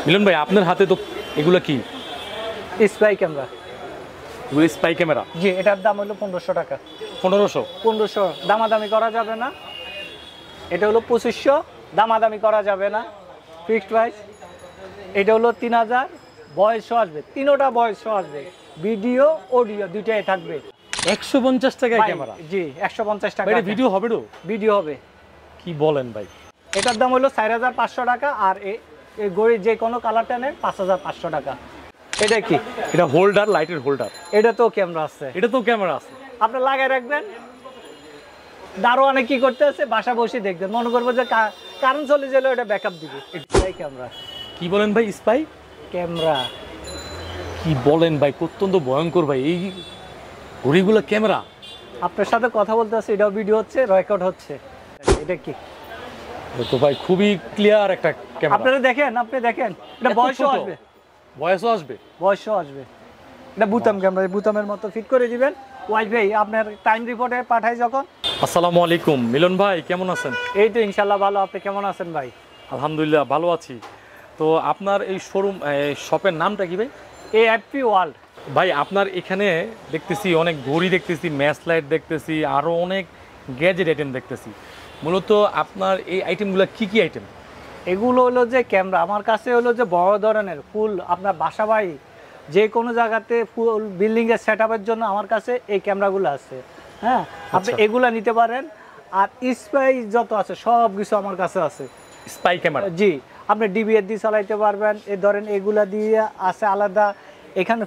মিলন ভাই আপনার হাতে তো এগুলো কি? Spy camera. এগুলো স্পাই ক্যামেরা? জি, এটার দাম হলো 1500 টাকা। 1500 দামাদামি করা যাবে না। এটা হলো 2500, দামাদামি করা যাবে না, ফিক্সড প্রাইস। এটা হলো 3000, বয়সও আসবে, তিনোটা বয়সও আসবে, ভিডিও অডিও দুইটাই থাকবে। 150 টাকায় ক্যামেরা? জি 150 টাকা। এটা ভিডিও হবে? ভিডিও হবে। কি বলেন ভাই? এটার দাম হলো 4500 টাকা। আর এই গড়ি যে কোনো কালারটা নেন 5500 টাকা। এটা কি? এটা হোল্ডার, লাইটের হোল্ডার। এটা তো ক্যামেরা আছে। এটা তো ক্যামেরা আছে, আপনি লাগাই রাখবেন। দারোয়ানে কি করতে আছে, বাসা বসে দেখবেন, মনে করবো যে কারেন্ট চলে গেলে ওটা ব্যাকআপ দিবে। Spy camera. কি বলেন ভাই? Spy camera? কি বলেন ভাই, অত্যন্ত ভয়ঙ্কর ভাই এই ঘড়িগুলো ক্যামেরা। আপনার সাথে কথা বলতে আছে, এটাও ভিডিও হচ্ছে, রেকর্ড হচ্ছে। এটা কি? তো ভাই খুবই ক্লিয়ার একটা ক্যামেরা। আপনারা দেখেন, আপনি দেখেন, এটা বয়সও আসবে। বয়সও আসবে? বয়সও আসবে। এটা বুতাম ক্যামেরা, বুতামের মতো ফিট করে দিবেন। ওয়াইফাই আপনার টাইম রিপোর্টে পাঠাই যখন। আসসালামু আলাইকুম মিলন ভাই, কেমন আছেন? এই তো ইনশাল্লাহ ভালো। আপনি কেমন আছেন ভাই? আলহামদুলিল্লাহ ভালো আছি। তো আপনার এই শোরুম শপের নামটা কি ভাই? AFP world. ভাই আপনার এখানে দেখতেছি অনেক ঘড়ি দেখতেছি, ম্যাচ লাইট দেখতেছি, আরও অনেক গ্যাজেট আইটেম দেখতেছি। মূলত আপনার এই আইটেমগুলো কি কি আইটেম? এগুলো হলো যে ক্যামেরা। আমার কাছে হলো যে বড় ধরনের ফুল আপনার বাসা বাড়ি যে কোনো জায়গাতে ফুল বিল্ডিংয়ের সেট আপের জন্য আমার কাছে এই ক্যামেরাগুলো আছে। হ্যাঁ, আপনি এগুলা নিতে পারেন। আর স্পাই যত আছে সব কিছু আমার কাছে আছে। Spy camera? জি, আপনি ডিবিএর দিয়ে চালাইতে পারবেন। ধরেন এগুলা দিয়ে আছে আলাদা। এখানে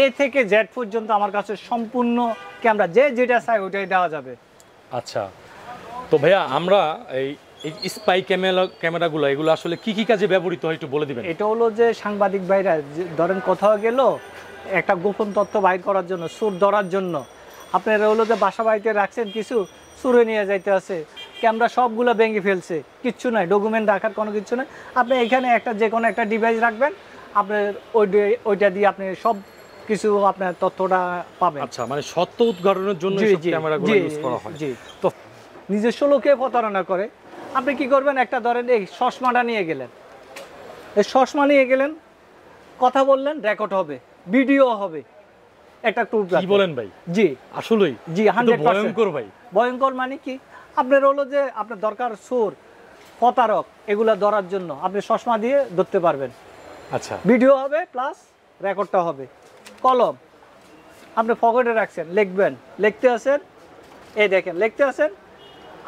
এ থেকে জেড পর্যন্ত আমার কাছে সম্পূর্ণ ক্যামেরা, যে যেটা চাই ওইটাই দেওয়া যাবে। আচ্ছা, তো ভাইয়া আমরা এই স্পাই ক্যামেরাগুলো এগুলো আসলে কি কি কাজে ব্যবহৃত হয় একটু বলে দিবেন? এটা হলো যে সাংবাদিক ভাইরা ধরেন কোথাও গেল একটা গোপন তথ্য বাইর করার জন্য, সুর ধরার জন্য, আপনারা হলো যে বাসা বাড়িতে রাখছেন, কিছু সুরে নিয়ে যাইতে আছে, ক্যামেরা সবগুলো ভেঙে ফেলছে, কিচ্ছু নাই, ডকুমেন্ট রাখার কোনো কিছু নাই। আপনি এখানে একটা যে কোনো একটা ডিভাইস রাখবেন, আপনার ওইটা দিয়ে আপনি সব কিছু আপনার তথ্যটা পাবেন। আচ্ছা, মানে সত্য উদ্ঘাটনের জন্য এই ক্যামেরাগুলো ইউজ করা হয়। জি, তো নিজস্ব লোকে প্রতারণা করে। আপনি কি করবেন, একটা ধরেন এই চশমাটা নিয়ে গেলেন, এই চশমা নিয়ে গেলেন, কথা বললেন, রেকর্ড হবে, ভিডিও হবে, একটা ট্যুর। কি বলেন ভাই? জি আসলেই? জি 100% ভয়ঙ্কর ভাই। ভয়ঙ্কর মানে কি, আপনার হলো যে আপনার দরকার চোর, প্রতারক, এগুলা ধরার জন্য আপনি চশমা দিয়ে ধরতে পারবেন। আচ্ছা, ভিডিও হবে প্লাস রেকর্ডটা হবে। কলম আপনি পকেটে রাখছেন, লিখবেন, লিখতে আছেন, এই দেখেন লিখতে আছেন,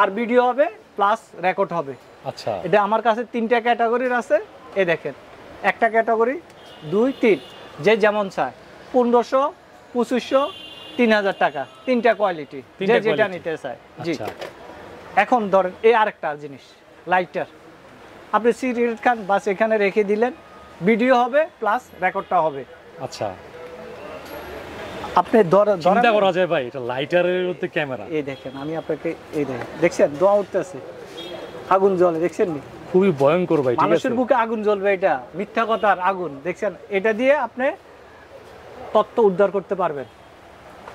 আর ভিডিও হবে প্লাস রেকর্ড হবে। আচ্ছা, এটা আমার কাছে 3টা ক্যাটাগরির আছে। এই দেখেন, একটা ক্যাটাগরি, 2, 3, যে যেমন চায়, 1500, 2500, 3000 টাকা, 3টা কোয়ালিটি, যে যেটা নিতে চায়। জি, এখন ধরেন এই আরেকটা জিনিস, লাইটার। আপনি সিগারেট খান, বাস এখানে রেখে দিলেন, ভিডিও হবে প্লাস রেকর্ডটা হবে। আচ্ছা, আপনি চিন্তা করা যায় ভাই, এটা লাইটারের মধ্যে ক্যামেরা। এই দেখেন, আমি আপনাকে এই দেখছেন দোয়া উঠতেছে, আগুন জ্বলে, দেখছেন নি? খুবই ভয়ঙ্কর ভাই। মানুষের বুকে আগুন জ্বলবে, এটা মিথ্যা কথার আগুন, দেখছেন? এটা দিয়ে আপনি তথ্য উদ্ধার করতে পারবেন।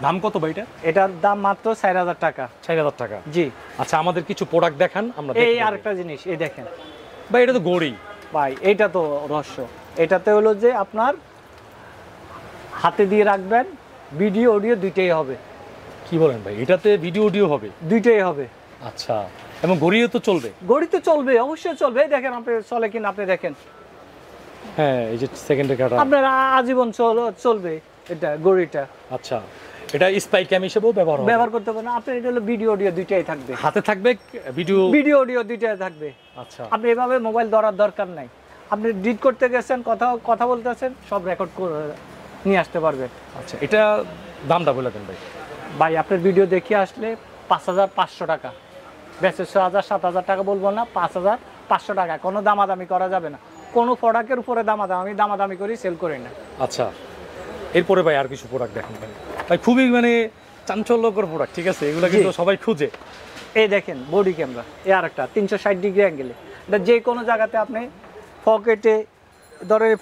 দাম কত ভাই এটা? এটার দাম মাত্র 4000 টাকা। 4000 টাকা? জি। আচ্ছা, আমাদের কিছু প্রোডাক্ট দেখান, আমরা এই আরেকটা জিনিস, এই দেখেন ভাই, এটা তো ঘড়ি ভাই, এটা তো রহস্য। এটাতে হলো যে আপনার হাতে দিয়ে রাখবেন, ভিডিও অডিও দুইটাই হবে। কি বলেন ভাই, এটাতে ভিডিও অডিও হবে? দুইটাই হবে। আচ্ছা, এবং ঘড়িও তো চলবে? ঘড়ি তো চলবে, অবশ্যই চলবে। এই দেখেন, আপনি চলে কিনা আপনি দেখেন। হ্যাঁ, এই যে সেকেন্ডের কাটা আপনার আজীবন চলবে এটা, ঘড়িটা। আচ্ছা, এটা স্পাই ক্যাম হিসেবেও ব্যবহার করতে পারেন আপনি। এটা হলো ভিডিও অডিও দুইটাই থাকবে, হাতে থাকবে, ভিডিও অডিও দুইটাই থাকবে। আচ্ছা, আপনি এভাবে মোবাইল ধরার দরকার নাই। আপনি ডিট করতে গেছেন, কথা বলতেছেন, সব রেকর্ড করে নিয়ে আসতে পারবেন। আচ্ছা, এটা দামটা বলে দেন ভাই। ভাই আপনার ভিডিও দেখিয়ে আসলে 5500 টাকা, বেশি 6000 7000 টাকা বলবো না, 5500 টাকা। কোনো দামাদামি করা যাবে না, কোনো প্রোডাক্টের উপরে আমি দামাদামি করি, সেল করি না। আচ্ছা, এরপরে ভাই আর কিছু প্রোডাক্ট দেখেন ভাই। ভাই খুবই মানে চাঞ্চল্যকর প্রোডাক্ট, ঠিক আছে? এগুলো কিন্তু সবাই খুঁজে। এই দেখেন বডি ক্যামেরা, এই আরেকটা 360 ডিগ্রি অ্যাঙ্গেলে। এটা যে কোনো জায়গাতে আপনি পকেটে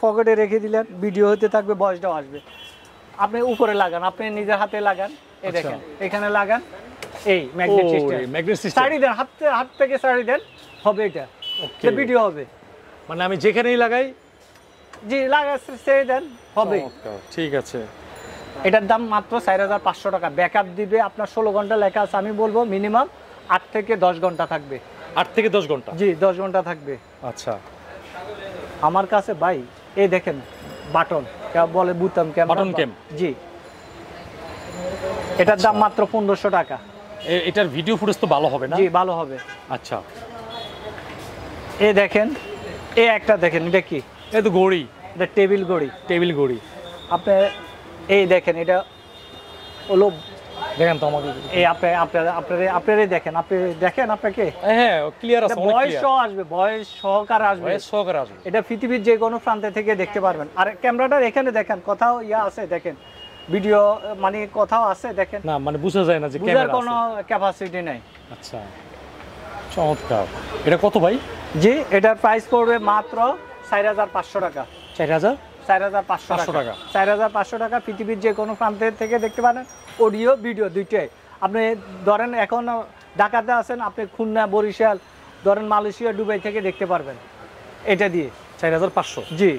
পকেটে রেখে দিলেন, ভিডিও হতে থাকবে, ভয়েসটাও আসবে। আপনি উপরে লাগান, আপনি নিজের হাতে লাগান, এই দেখেন এখানে লাগান, এই ম্যাগনেট সিস্টেম, সাইড দেন, হাত থেকে সাইড দেন, হবে এটা, ভিডিও হবে। মানে আমি যেখানেই লাগাই জি লাগাই ছেড়ে দেন হবে। চমৎকার, ঠিক আছে। এটার দাম মাত্র 4500 টাকা। ব্যাকআপ দিবে আপনার 16 ঘন্টা লেখা আছে, আমি বলবো মিনিমাম 8 থেকে 10 ঘন্টা থাকবে। 8 থেকে 10 ঘন্টা? জি 10 ঘন্টা থাকবে। আচ্ছা, আমার কাছে ভাই এই দেখেন বাটন, কেউ বলে বুতাম ক্যাম, বাটন ক্যাম। জি এটার দাম মাত্র 1500 টাকা। এটার ভিডিও ফুটেজ তো ভালো হবে না? জি ভালো হবে। আচ্ছা, এই দেখেন, এই একটা দেখেন, এটা কি? এই তো ঘড়ি, এটা টেবিল ঘড়ি। টেবিল ঘড়ি। আপনি এই দেখেন, এটা হলো, দেখেন তো আমাকে। এই আপনারাই দেখেন, আপনি দেখেন, আপনাকে হ্যাঁ ক্লিয়ার আছে, অনেক বয়স ক্লিয়ার। সহ আসবে, বয়স সহকারে আসবে, বয়স সহকারে আসবে। এটা পৃথিবীর যে কোনো প্রান্তে থেকে দেখতে পারবেন। আর ক্যামেরাটার এখানে দেখেন, কোথাও ইয়া আছে দেখেন, ভিডিও মানে কোথাও আছে দেখেন, না মানে বোঝা যায় না যে বুঝার ক্যামেরা কোনো ক্যাপাসিটি নাই। আচ্ছা, চমৎকার। এটা কত ভাই? জি এটার প্রাইস পড়বে মাত্র 4500 টাকা। 4000? 4500 টাকা। 4500 টাকা, পৃথিবীর যে কোনো প্রান্তের থেকে দেখতে পারেন, অডিও ভিডিও দুইটাই। আপনি ধরেন এখন ঢাকাতে আছেন, আপনি খুলনা, বরিশাল, ধরেন মালয়েশিয়া, দুবাই থেকে দেখতে পারবেন এটা দিয়ে। 4500? জি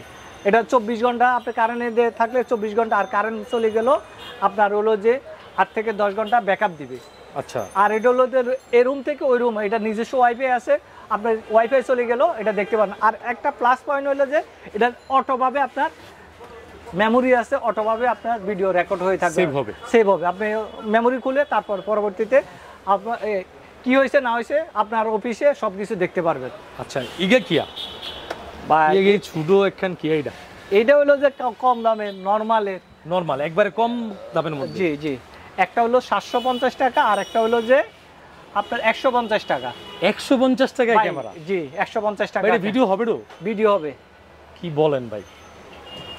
এটা 24 ঘন্টা আপনি কারেন্টে দিয়ে থাকলে 24 ঘন্টা, আর কারেন্ট চলে গেল আপনার হলো যে 8 থেকে 10 ঘন্টা ব্যাকআপ দিবে। আচ্ছা, আর এটা হলো যে এই রুম থেকে ওই রুম, এটা নিজস্ব ওয়াইফাই আছে, আপনার ওয়াইফাই চলে গেল এটা দেখতে পারেন। আর একটা প্লাস পয়েন্ট হলো যে এটা অটোভাবে আপনার মেমোরি আছে, অটোভাবে আপনার ভিডিও রেকর্ড হয়ে থাকবে, সেভ হবে। আপনি মেমোরি খুলে তারপর পরবর্তীতে আপনার কি হয়েছে না হয়েছে আপনার অফিসে সব কিছু দেখতে পারবেন। আচ্ছা, ইগা কিয়া বা এই ছুডো একখান কি এইটা? এইটা হলো যে কম দামে নরমালের, নরমাল একবারে কম দামের মধ্যে? জি জি, একটা হলো 750 টাকা, আর একটা হলো যে আপনার 150 টাকা। 150 টাকায় ক্যামেরা? জি 150 টাকা। এটা ভিডিও হবে? ভিডিও হবে। কি বলেন ভাই?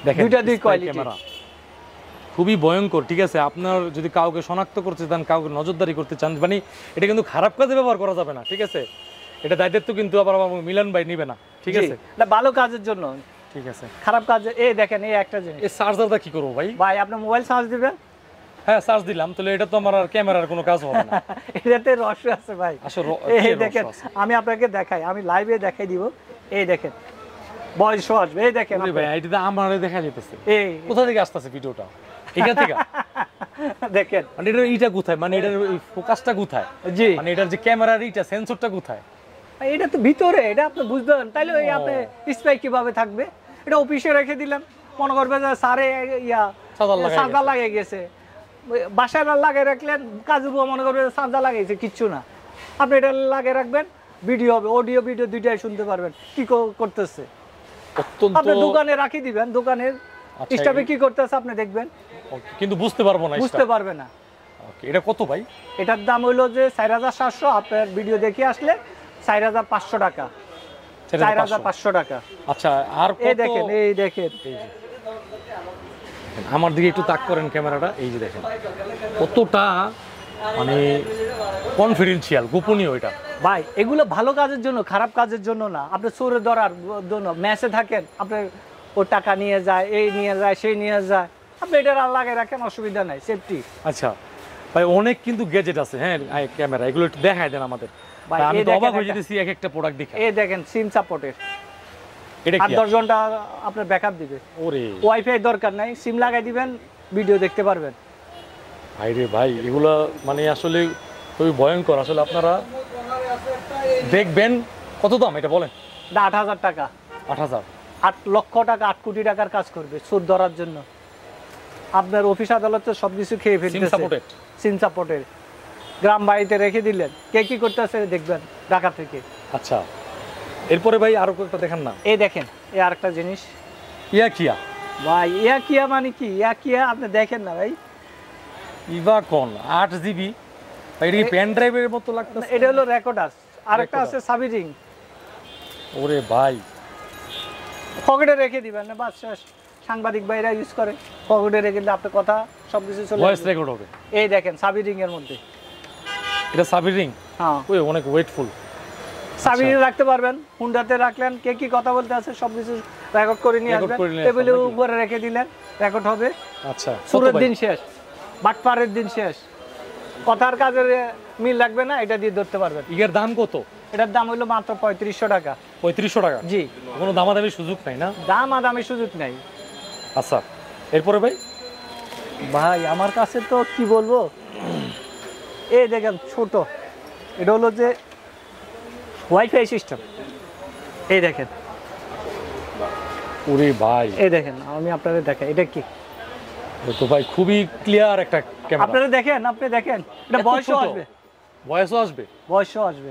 দেখেন দুইটা দুই কোয়ালিটি, ক্যামেরা খুবই ভয়ঙ্কর। ঠিক আছে, আপনার যদি কাউকে শনাক্ত করতে চান, কাউকে নজরদারি করতে চান, মানে এটা কিন্তু খারাপ কাজে ব্যবহার করা যাবে না। ঠিক আছে, এটা দায়িত্ব কিন্তু আবার মিলন ভাই নিবে না। ঠিক আছে, না ভালো কাজের জন্য। ঠিক আছে, খারাপ কাজে এই দেখেন, এই একটা জিনিস। এই চার্জারটা কি করবো ভাই? ভাই আপনি মোবাইল চার্জ দিবেন? হ্যাঁ চার্জ দিলাম, তাহলে এটা তো আমার আর ক্যামেরার কোনো কাজ হবে না। এটাতে রহস্য আছে ভাই। আসলে এই দেখেন, আমি আপনাকে দেখাই, আমি লাইভে দেখাই দিব। এই দেখেন ভয়েস আসবে, এই দেখেন ভাই এটা আমারে দেখা যেতেছে। এই কোথা থেকে আসতেছে ভিডিওটা? এখান থেকে দেখেন, মানে এটার ইটা কোথায়, মানে এটার ফোকাসটা কোথায়? জি মানে এটার যে ক্যামেরার ইটা সেন্সরটা কোথায়? এটা তো ভিতরে, এটা আপনি বুঝতে পারেন, তাইলে ওই আপনি স্পাই কিভাবে থাকবে? এটা অফিসে রেখে দিলাম, মনে করবে যে সারে ইয়া চার্জার লাগিয়ে গেছে, বাসায় লাগিয়ে রাখলেন, কাজের বুয়া মনে করবে চার্জার লাগাইছে, কিচ্ছু না। আপনি এটা লাগিয়ে রাখবেন, ভিডিও হবে, অডিও ভিডিও দুইটাই শুনতে পারবেন কি করতেছে। আপনি দোকানে রাখি দিবেন, দোকানের স্টাফে কি করতেছে আপনি দেখবেন, কিন্তু বুঝতে পারবো না, বুঝতে পারবে না। এটা কত ভাই? এটার দাম হইলো যে 4700, আপনার ভিডিও দেখে আসলে 4500 টাকা। 4500 টাকা। আচ্ছা, আর এই দেখেন, এই দেখেন, আমার দিকে একটু তাক করেন ক্যামেরাটা, এই যে দেখেন কতটা মানে কনফিডেন্সিয়াল, গোপনীয় এটা। ভাই এগুলো ভালো কাজের জন্য, খারাপ কাজের জন্য না। আপনি চোরে ধরার জন্য ম্যাচে থাকেন, আপনার ও টাকা নিয়ে যায়, এই নিয়ে যায়, সেই নিয়ে যায়, আপনি এটা লাগিয়ে রাখেন, অসুবিধা নাই, সেফটি। আচ্ছা ভাই, অনেক কিন্তু গ্যাজেট আছে হ্যাঁ ক্যামেরা, এগুলো একটু দেখায় দেন আমাদের। ভাই আমি তো অবাক হয়ে যেতেছি এক একটা প্রোডাক্ট দেখে। এই দেখেন সিম সাপোর্টের, এটা কি 10 ঘন্টা আপনার ব্যাকআপ দিবে। ওরে ওয়াইফাই দরকার নাই, সিম লাগাই দিবেন, ভিডিও দেখতে পারবেন। ভাই রে ভাই, এগুলা মানে আসলে খুবই ভয়ঙ্কর। আসলে আপনারা দেখবেন। কত দাম এটা বলেন? 8000 টাকা। 8000? 8 লক্ষ টাকা, 8 কোটি টাকার কাজ করবে সুদ ধরার জন্য। আপনার অফিস আদালতে সবকিছু খেয়ে ফেলতেছে। সিম সাপোর্টের গ্রাম বাড়িতে রেখে দিলেন, কে কি করতেছে দেখবেন ঢাকা থেকে। আচ্ছা, এরপরে ভাই আরো একটা দেখান না। এই দেখেন, এই আরেকটা জিনিস, ইয়া কিয়া ভাই। ইয়া কিয়া মানে কি? ইয়া কিয়া আপনি দেখেন না ভাই, ইভাকন 8GB। এটা কি পেন ড্রাইভের মতো লাগতেছে? এটা হলো রেকর্ডার। আরেকটা আছে সাবিরিং। ওরে ভাই, পকেটে রেখে দিবেন না, বাস শেষ। সাংবাদিক ভাইরা ইউজ করে, পকেটে রেখে দিলে আপনার কথা সবকিছু চলে ভয়েস রেকর্ড হবে। এই দেখেন সাবিরিং এর মধ্যে, এটা সাবিরিং। হ্যাঁ, ওই অনেক ওয়েটফুল। সাবিরিং রাখতে পারবেন, হুন্ডাতে রাখলেন, কে কি কথা বলতে আছে সবকিছু রেকর্ড করে নিয়ে আসবেন, টেবিলের উপরে রেখে দিলেন, রেকর্ড হবে। আচ্ছা, সুরের দিন শেষ, বাটপারের দিন শেষ, কথার কাজের মিল লাগবে না, এটা দিয়ে ধরতে পারবেন। ইগের দাম কত? এটার দাম হলো মাত্র 3500 টাকা। 3500 টাকা? জি। কোনো দামাদামি সুযোগ নাই না? দামাদামি সুযোগ নাই। আচ্ছা, এরপরে ভাই? ভাই আমার কাছে তো কি বলবো, এই দেখেন ছোট, এটা হলো যে ওয়াইফাই সিস্টেম। এই দেখেন, ওরে ভাই, এই দেখেন, আমি আপনাদের দেখাই, এটা কি তো ভাই খুবই ক্লিয়ার একটা ক্যামেরা। আপনারা দেখেন, আপনি দেখেন, এটা এত বয়সও ছোট? আসবে, বয়সও আসবে? বয়সও আসবে।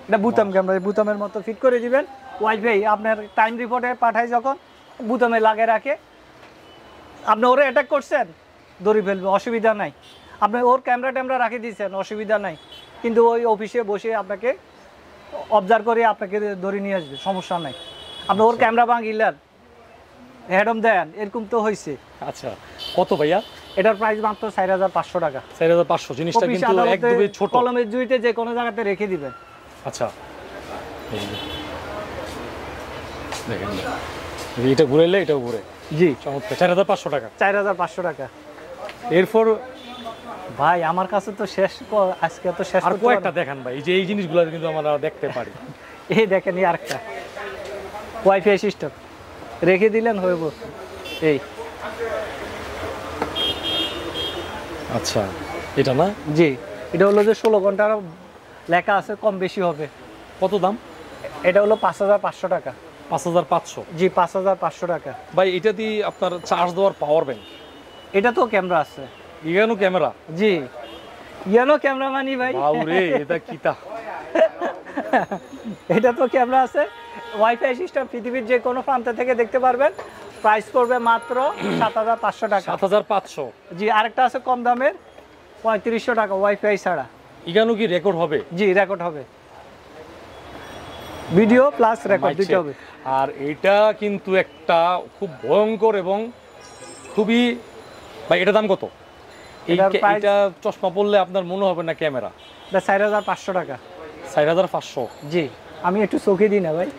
এটা বুতাম ক্যামেরা, বুতামের মতো ফিট করে দিবেন। ওয়াইফাই আপনার টাইম রিপোর্টে পাঠায়, যখন বুতামে লাগে রাখে, আপনি ওরে অ্যাটাক করছেন, দড়ি ফেলবে, অসুবিধা নাই। আপনি ওর ক্যামেরা ট্যামেরা রাখে দিয়েছেন, অসুবিধা নাই, কিন্তু ওই অফিসে বসে আপনাকে অবজার্ভ করে আপনাকে দড়ি নিয়ে আসবে, সমস্যা নাই। আপনি ওর ক্যামেরা ভাঙিলেন, হেডম দেন, এরকম তো হয়েছে। আচ্ছা, কত ভাইয়া? এটার প্রাইস মাত্র 4500 টাকা। 4500। জিনিসটা অফিস কিন্তু আদালতে, একদমই ছোট। কলমের জুইতে যে কোনো জায়গাতে রেখে দিবেন। আচ্ছা, দেখেন এটা ঘুরাইলে এটাও ঘুরে। জি, চমৎকার। 4500 টাকা। 4500 টাকা। এরপর ভাই আমার কাছে তো শেষ, আজকে তো শেষ আর করতে কয়েকটা পারবো না। দেখান ভাই, এই যে এই জিনিসগুলো কিন্তু আমরা দেখতে পারি। এই দেখেন, এই আরেকটা ওয়াইফাই সিস্টেম, রেখে দিলেন হয়ে গেল। এই, আচ্ছা, এটা না? জি, এটা হলো যে 16 ঘন্টার লেখা আছে, কম বেশি হবে। কত দাম? এটা হলো 5500 টাকা। 5500? জি, 5500 টাকা। ভাই এটা দিয়ে আপনার চার্জ দেওয়ার পাওয়ার ব্যাংক? এটা তো ক্যামেরা আছে। ইয়ানো ক্যামেরা? জি, ইয়ানো ক্যামেরা মানি ভাই। বাউরে, এটা কিতা? এটা তো ক্যামেরা আছে, ওয়াইফাই সিস্টেম, পৃথিবীর যে কোনো প্রান্ত থেকে দেখতে পারবেন। প্রাইস পড়বে মাত্র 7500 টাকা। 7500? জি, আরেকটা আছে কম দামের, 3500 টাকা, ওয়াইফাই ছাড়া। ইয়ানো কি রেকর্ড হবে? জি, রেকর্ড হবে, ভিডিও প্লাস রেকর্ড দিতে হবে। আর এটা কিন্তু একটা খুব ভয়ঙ্কর এবং খুবই, ভাই এটা দাম কত? এটা চশমা পড়লে আপনার মনে হবে না ক্যামেরা। এটা 4500 টাকা। 4500? জি, আমি একটু চোখে দিই না ভাই,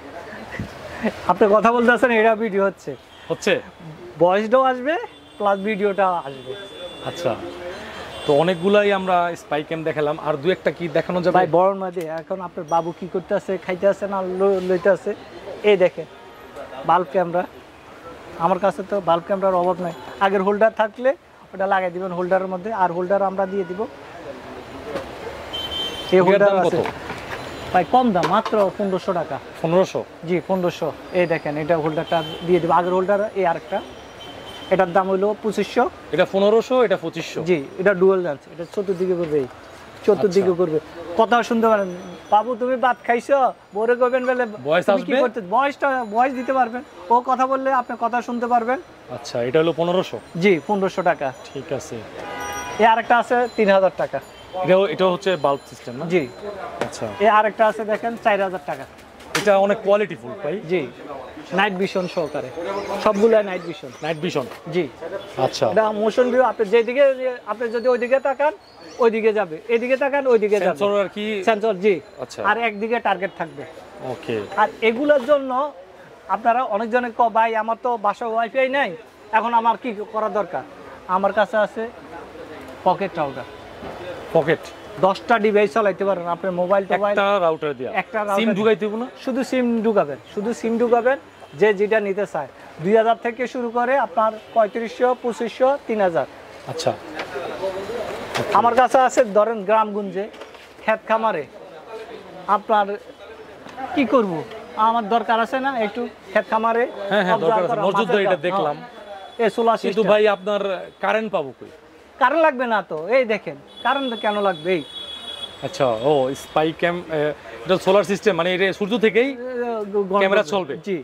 আপনি কথা বলতেছেন, এটা ভিডিও হচ্ছে, ভয়েসটাও আসবে প্লাস ভিডিওটা আসবে। আচ্ছা, তো অনেকগুলাই আমরা স্পাই ক্যাম দেখালাম, আর দু একটা কি দেখানো যাবে ভাই? বড় মাঝে এখন আপনার বাবু কি করতে আছে, খাইতে আছে না লইতে আছে। এই দেখেন বাল্ব ক্যামেরা, আমার কাছে তো বাল্ব ক্যামেরার অভাব নাই। আগের হোল্ডার থাকলে ওটা লাগাই দিবেন হোল্ডারের মধ্যে, আর হোল্ডার আমরা দিয়ে দিব। এই হোল্ডার আছে ভাই, কম দাম, মাত্র 1500 টাকা। 1500? জি, 1500। এই দেখেন, এটা হোল্ডারটা দিয়ে দিব, আগের হোল্ডার। এই আরেকটা, এটার দাম হলো 2500। এটা 1500, এটা 2500? জি, এটা ডুয়াল যাচ্ছে, এটা চতুর্দিকে করবে, এই চতুর্দিকে করবে। কথা শুনতে পারেন, বাবু তুমি ভাত খাইছো, বরে করবেন বলে ভয়েস তুমি কি আসবে? করতে, ভয়েস দিতে পারবেন, ও কথা বললে আপনি কথা শুনতে পারবেন। আচ্ছা, এটা হলো 1500? জি, 1500 টাকা। ঠিক আছে। এই আরেকটা আছে 3000 টাকা। এটা হচ্ছে বাল্ব সিস্টেম না? জি। আচ্ছা, এই আরেকটা আছে দেখেন 4000 টাকা। এটা অনেক কোয়ালিটিফুল ভাই। জি, নাইট ভিশন সহকারে, সবগুলা নাইট ভিশন। Night vision? জি। আচ্ছা, এটা মোশন ভিউ, আপনি যেদিকে, আপনি যদি ওইদিকে তাকান ওইদিকে যাবে, এদিকে তাকান ওইদিকে যাবে। সেন্সর আর কি? সেন্সর, জি। আচ্ছা, আর একদিকে টার্গেট থাকবে। ওকে। আর এগুলোর জন্য আপনারা অনেকজনে ভাই আমার তো বাসা ওয়াইফাই নাই, এখন আমার কি করা দরকার? আমার কাছে আছে পকেট রাউটার। পকেট? 10টা ডিভাইস চালাইতে পারেন আপনার মোবাইল টোবাইল, একটা রাউটার দিয়া? একটা রাউটার সিম ঢুকাইতে হবে না? শুধু সিম ঢুকাবেন, শুধু সিম ঢুকাবেন, যে যেটা নিতে চায়। 2000 থেকে শুরু করে আপনার 3500, 2500, 3000। আচ্ছা, আমার কাছে আছে ধরেন গ্রামগঞ্জে, ক্ষেত খামারে, আপনার কি করব, আমার দরকার আছে না একটু ক্ষেত খামারে। হ্যাঁ হ্যাঁ, দরকার আছে। মসজিদে এটা দেখলাম। এই সোলার কিন্তু সিস্টেম। ভাই আপনার কারেন্ট পাবো কই? কারেন্ট লাগবে না তো, এই দেখেন কারেন্ট কেন লাগবে? এই আচ্ছা, ও স্পাই ক্যাম, এটা সোলার সিস্টেম, মানে এটা সূর্য থেকেই ক্যামেরা চলবে? জি।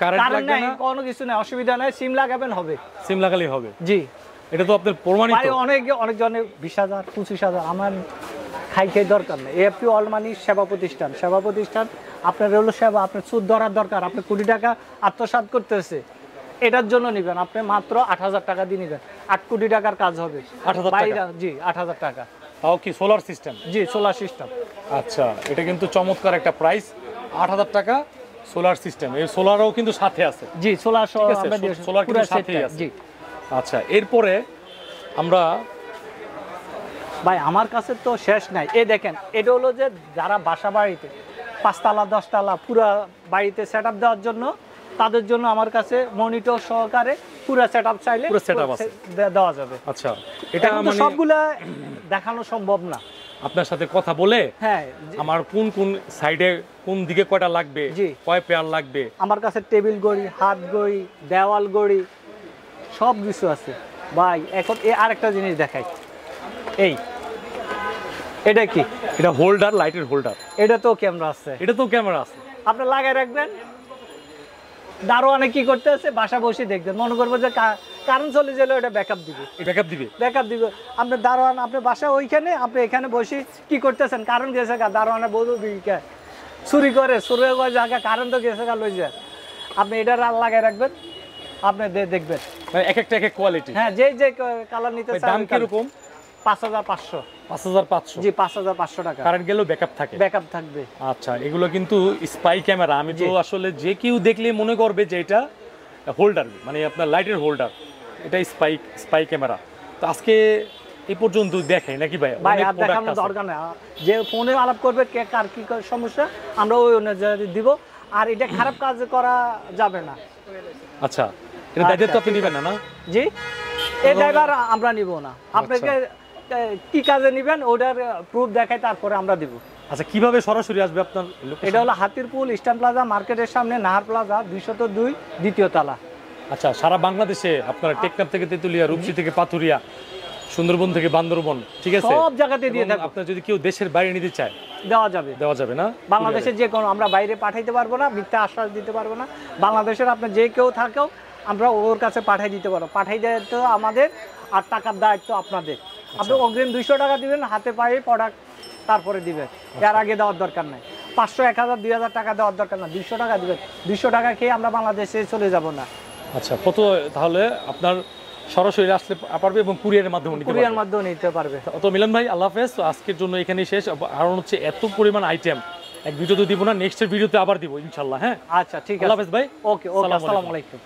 কারেন্ট কারেন্ট লাগবে নাই, না? কোনো কিছু নাই, অসুবিধা নাই, সিম লাগাবেন হবে। সিম লাগালেই হবে? জি। এটা তো আপনার প্রমাণিত। ভাই অনেকজনের 20,000, 25,000, আমার খাই দরকার নেই। এএফপি অল মানি সেবা প্রতিষ্ঠান, সেবা প্রতিষ্ঠান। আপনার হলো সেবা, আপনার সুদ ধরার দরকার, আপনি কোটি টাকা আত্মসাৎ করতেছে, এটার জন্য নেবেন আপনি মাত্র 8000 টাকা দিয়ে নেবেন, 8 কোটি টাকার কাজ হবে। 8000 টাকা? জি, 8000 টাকা। তাও কি সোলার সিস্টেম? জি, সোলার সিস্টেম। আচ্ছা, এটা কিন্তু চমৎকার একটা প্রাইস, 8000 টাকা সোলার সিস্টেম। এই সোলারও কিন্তু সাথে আছে? জি, সোলার ঠিক আছে, সোলার কিন্তু সাথেই আছে। জি। আচ্ছা, এরপরে আমরা ভাই আমার কাছে তো শেষ নাই। এই দেখেন, এটা হলো যে যারা বাসা বাড়িতে 5 তলা 10 তলা পুরো বাড়িতে সেটআপ দেওয়ার জন্য, তাদের জন্য আমার কাছে মনিটর সহকারে পুরো সেটআপ চাইলে পুরো setup আছে। দেওয়া যাবে। আচ্ছা, এটা এখন তো মানে সবগুলা দেখানো সম্ভব না। আপনার সাথে কথা বলে হ্যাঁ, আমার কোন কোন সাইডে কোন দিকে কয়টা লাগবে, জি। কয় পেয়ার লাগবে, আমার কাছে টেবিল গড়ি, হাত গড়ি, দেওয়াল গড়ি সব কিছু আছে ভাই। এখন আরেকটা জিনিস দেখাই, এই এটা কি? এটা হোল্ডার, লাইটের হোল্ডার। এটা তো ক্যামেরা আছে, এটা তো ক্যামেরা আছে। আপনি লাগাই রাখবেন। দারোয়ানে কি করতে আছে, বাসা বসে দেখবেন, মনে করবো যে কারেন্ট চলে গেলে ওটা ব্যাকআপ দিবে, ব্যাকআপ দিবে। ব্যাকআপ দিবে। আপনি দারোয়ান, আপনি বাসা ওইখানে, আপনি এখানে বসে কি করতেছেন, কারেন্ট গেছে গা, দারোয়ানে বলবো চুরি করে জায়গা কারেন্ট তো গেছে গা, লই যায়। আপনি এটা লাগাই রাখবেন, আপনি দেখবেন মানে এক একটা এক এক কোয়ালিটি। হ্যাঁ, যে কালার নিতে চান। দাম কিরকম? 5500। 5500? জি, 5500 টাকা। কারেন্ট গেলেও ব্যাকআপ থাকে? ব্যাকআপ থাকবে। আচ্ছা, এগুলো কিন্তু স্পাই ক্যামেরা। আমি তো আসলে যে কেউ দেখলে মনে করবে যে এটা হোল্ডার, মানে আপনার লাইটের হোল্ডার। এটা স্পাই ক্যামেরা। তো আজকে এই পর্যন্ত দেখাই নাকি ভাই? ভাই আর দেখানোর দরকার নেই, যে ফোনে আলাপ করবে কে কার কি সমস্যা আমরা ওই অনুযায়ী দিব। আর এটা খারাপ কাজ করা যাবে না। আচ্ছা, এটা দায়িত্ব আপনি নেবেন না? না জি, এই ড্রাইভার আমরা নিব না। আপনাকে কি কাজে নেবেন ওটার প্রুফ দেখাই, তারপরে আমরা দিব। আচ্ছা, কিভাবে সরাসরি আসবে আপনার? এটা হলো হাতিরপুল ইস্টার্ন প্লাজা মার্কেটের সামনে, নাহার প্লাজা 202 দ্বিতীয় তলা। আচ্ছা, সারা বাংলাদেশে আপনার টেকনাফ থেকে তেতুলিয়া, রূপসী থেকে পাথুরিয়া, সুন্দরবন থেকে বান্দরবন, ঠিক আছে, সব জায়গাতে দিয়ে থাকবো। আপনার যদি কেউ দেশের বাইরে নিতে চায় দেওয়া যাবে, দেওয়া যাবে না? বাংলাদেশের যে কোনো, আমরা বাইরে পাঠাইতে পারবো না, মিথ্যা আশ্বাস দিতে পারবো না। বাংলাদেশের আপনার যে কেউ থাকেও আমরা ওর কাছে পাঠাই দিতে পারবো। পাঠাই দায়িত্ব আমাদের, আর টাকার দায়িত্ব আপনাদের। আপনি অগ্রিম 200 টাকা দিবেন, হাতে পায়ে প্রোডাক্ট তারপরে দিবেন, এর আগে দেওয়ার দরকার নাই। 500, 1000, 2000 টাকা দেওয়ার দরকার না, 200 টাকা দিবেন। 200 টাকা খেয়ে আমরা বাংলাদেশে চলে যাব না। আচ্ছা, কত তাহলে আপনার সরাসরি আসলে পারবে এবং কুরিয়ারের মাধ্যমে নিতে পারবে? কুরিয়ার মাধ্যমে নিতে পারবে। তো মিলন ভাই, আল্লাহ হাফেজ। তো আজকের জন্য এখানেই শেষ। আর হচ্ছে এত পরিমাণ আইটেম এক ভিডিওতে দিব না, নেক্সটের ভিডিওতে আবার দিব ইনশাআল্লাহ। হ্যাঁ, আচ্ছা, ঠিক আছে। আল্লাহ হাফেজ ভাই। ওকে, আসসালামু আলাইকুম।